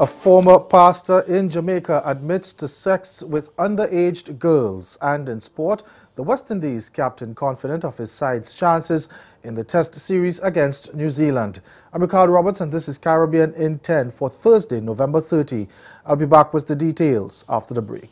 A former pastor in Jamaica admits to sex with underage girls. And in sport, the West Indies captain confident of his side's chances in the Test series against New Zealand. I'm Ricardo Roberts and this is Caribbean in 10 for Thursday, November 30. I'll be back with the details after the break.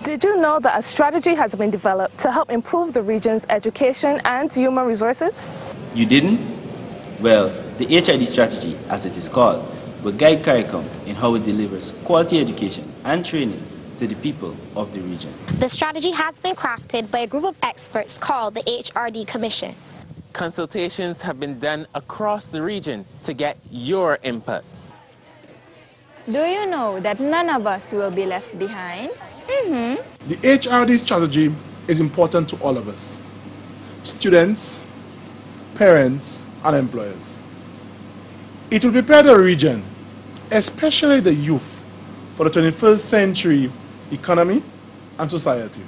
Did you know that a strategy has been developed to help improve the region's education and human resources? You didn't? Well, the HID strategy, as it is called, will guide CARICOM in how it delivers quality education and training to the people of the region. The strategy has been crafted by a group of experts called the HRD Commission. Consultations have been done across the region to get your input. Do you know that none of us will be left behind? The HRD strategy is important to all of us, students, parents, and employers. It will prepare the region, especially the youth, for the 21st century economy and society.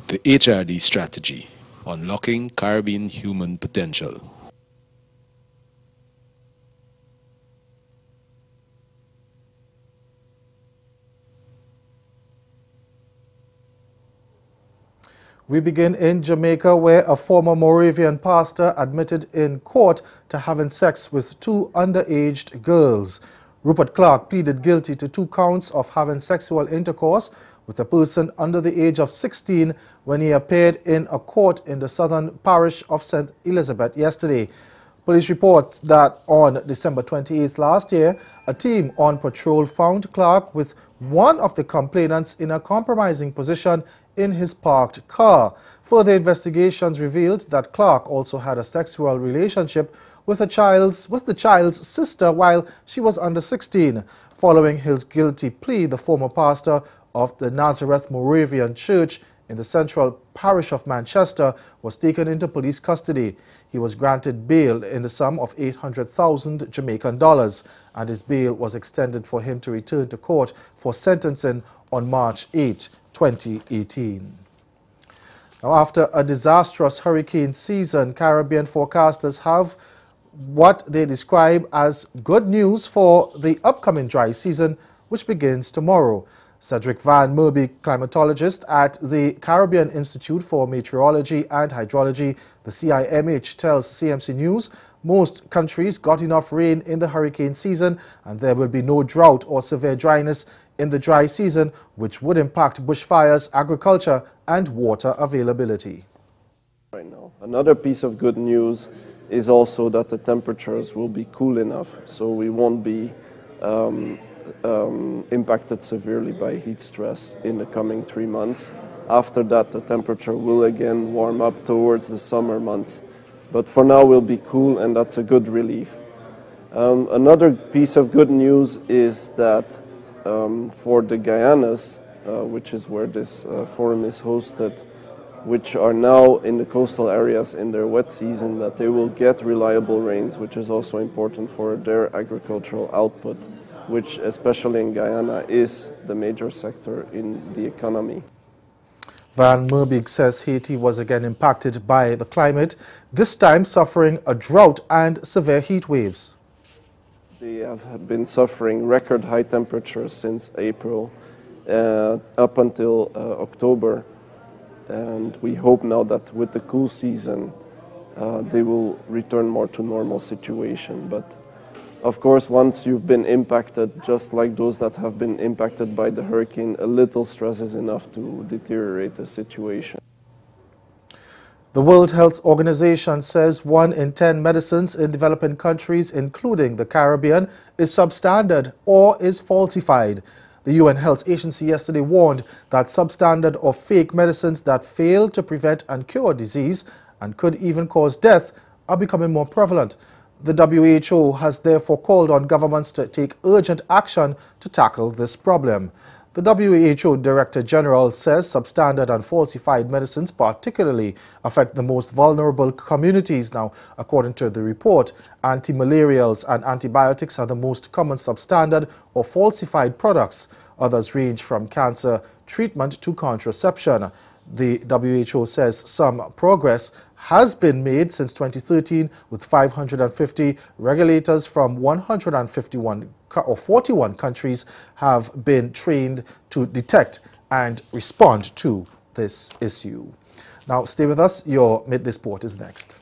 The HRD strategy, unlocking Caribbean human potential. We begin in Jamaica, where a former Moravian pastor admitted in court to having sex with two underage girls. Rupert Clark pleaded guilty to 2 counts of having sexual intercourse with a person under the age of 16 when he appeared in a court in the southern parish of St. Elizabeth yesterday. Police report that on December 28th last year, a team on patrol found Clark with one of the complainants in a compromising position in his parked car. Further investigations revealed that Clark also had a sexual relationship with the child's sister while she was under 16. Following his guilty plea, the former pastor of the Nazareth Moravian Church in the central parish of Manchester was taken into police custody. He was granted bail in the sum of 800,000 Jamaican dollars, and his bail was extended for him to return to court for sentencing on March 8, 2018. Now, after a disastrous hurricane season, Caribbean forecasters have what they describe as good news for the upcoming dry season, which begins tomorrow. Cedric Van Merby, climatologist at the Caribbean Institute for Meteorology and Hydrology, the CIMH, tells CMC News most countries got enough rain in the hurricane season and there will be no drought or severe dryness in the dry season, which would impact bushfires, agriculture and water availability. Right now, another piece of good news is also that the temperatures will be cool enough, so we won't be impacted severely by heat stress in the coming 3 months. After that, the temperature will again warm up towards the summer months, but for now will be cool, and that's a good relief. Another piece of good news is that for the Guyanas, which is where this forum is hosted, which are now in the coastal areas in their wet season, that they will get reliable rains, which is also important for their agricultural output, which especially in Guyana is the major sector in the economy. Van Merby says Haiti was again impacted by the climate, this time suffering a drought and severe heat waves. They have been suffering record high temperatures since April up until October, and we hope now that with the cool season they will return more to normal situation. But of course, once you've been impacted, just like those that have been impacted by the hurricane, a little stress is enough to deteriorate the situation. The World Health Organization says 1 in 10 medicines in developing countries, including the Caribbean, is substandard or is falsified. The UN Health Agency yesterday warned that substandard or fake medicines that fail to prevent and cure disease and could even cause death are becoming more prevalent. The WHO has therefore called on governments to take urgent action to tackle this problem. The WHO Director General says substandard and falsified medicines particularly affect the most vulnerable communities. Now, according to the report, anti-malarials and antibiotics are the most common substandard or falsified products. Others range from cancer treatment to contraception. The WHO says some progress has been made since 2013, with 550 regulators from 41 countries have been trained to detect and respond to this issue. Now, stay with us. Your Midday Sport is next.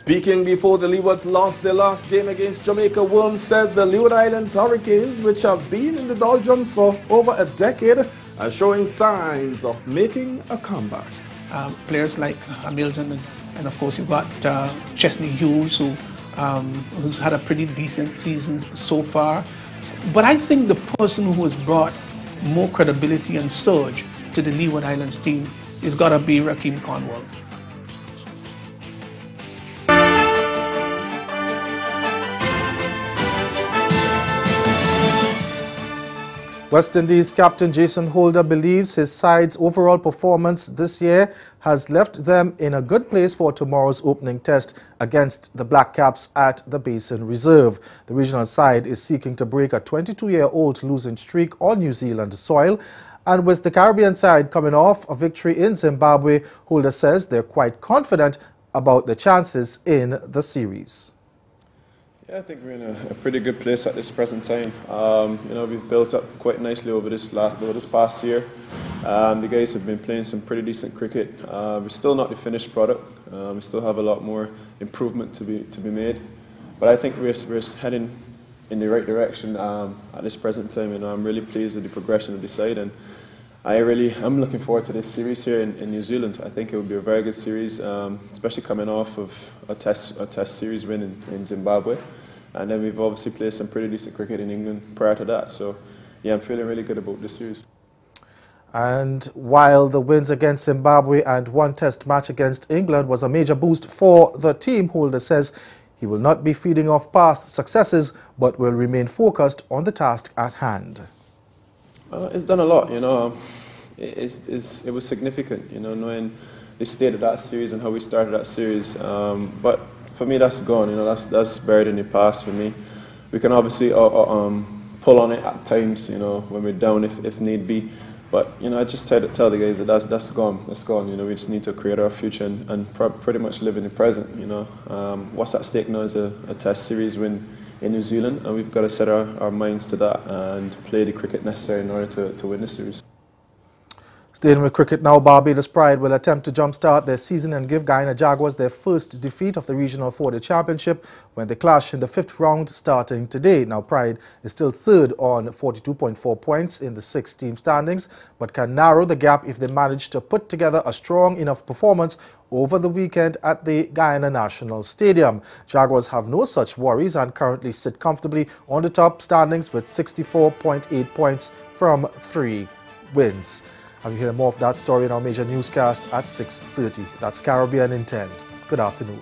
Speaking before the Leewards lost their last game against Jamaica, Worms said the Leeward Islands Hurricanes, which have been in the doldrums for over a decade, are showing signs of making a comeback. Players like Hamilton and of course you've got Chesney Hughes, who's had a pretty decent season so far. But I think the person who has brought more credibility and surge to the Leeward Islands team is got to be Rakeem Cornwall. West Indies captain Jason Holder believes his side's overall performance this year has left them in a good place for tomorrow's opening test against the Black Caps at the Basin Reserve. The regional side is seeking to break a 22-year-old losing streak on New Zealand soil. And with the Caribbean side coming off a victory in Zimbabwe, Holder says they're quite confident about the chances in the series. Yeah, I think we're in a pretty good place at this present time. You know, we've built up quite nicely over this past year. The guys have been playing some pretty decent cricket. We're still not the finished product. We still have a lot more improvement to be made. But I think we're heading in the right direction at this present time. And I'm really pleased with the progression of the side. And I'm looking forward to this series here in New Zealand. I think it will be a very good series, especially coming off of a test series win in Zimbabwe. And then we've obviously played some pretty decent cricket in England prior to that. So, yeah, I'm feeling really good about this series. And while the wins against Zimbabwe and one test match against England was a major boost for the team, Holder says he will not be feeding off past successes, but will remain focused on the task at hand. It's done a lot, you know. It was significant, you know, knowing the state of that series and how we started that series. But for me, that's gone. You know, that's buried in the past for me. We can obviously pull on it at times, you know, when we're down if need be. But you know, I just tell the guys that that's gone. That's gone. You know, we just need to create our future and pretty much live in the present. You know, what's at stake now is a test series win in New Zealand, and we've got to set our minds to that and play the cricket necessary in order to win the series. Staying with cricket now, Barbados Pride will attempt to jumpstart their season and give Guyana Jaguars their first defeat of the Regional 4-Day Championship when they clash in the 5th round starting today. Now, Pride is still third on 42.4 points in the 6-team standings, but can narrow the gap if they manage to put together a strong enough performance over the weekend at the Guyana National Stadium. Jaguars have no such worries and currently sit comfortably on the top standings with 64.8 points from 3 wins. And we hear more of that story in our major newscast at 6:30. That's Caribbean in 10. Good afternoon.